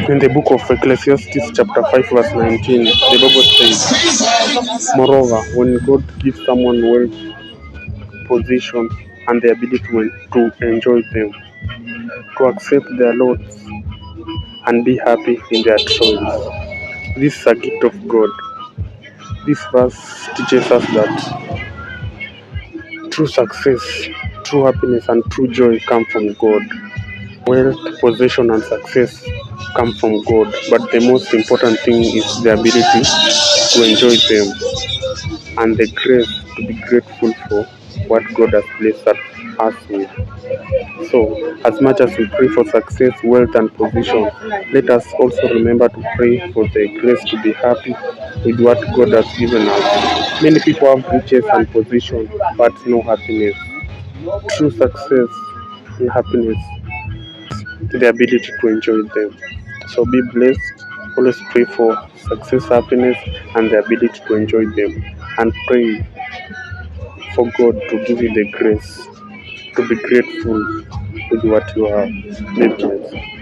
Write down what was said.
In the book of Ecclesiastes, chapter 5, verse 19, the Bible says, moreover, when God gives someone wealth, position, and the ability to enjoy them, to accept their lots, and be happy in their choice, this is a gift of God. This verse teaches us that true success, true happiness, and true joy come from God. Wealth, possession, and success come from God, but the most important thing is the ability to enjoy them and the grace to be grateful for what God has blessed us with. So, as much as we pray for success, wealth, and position, let us also remember to pray for the grace to be happy with what God has given us. Many people have riches and position, but no happiness. True success and happiness, the ability to enjoy them. So be blessed. Always pray for success, happiness, and the ability to enjoy them. And pray for God to give you the grace to be grateful with what you have. Be blessed.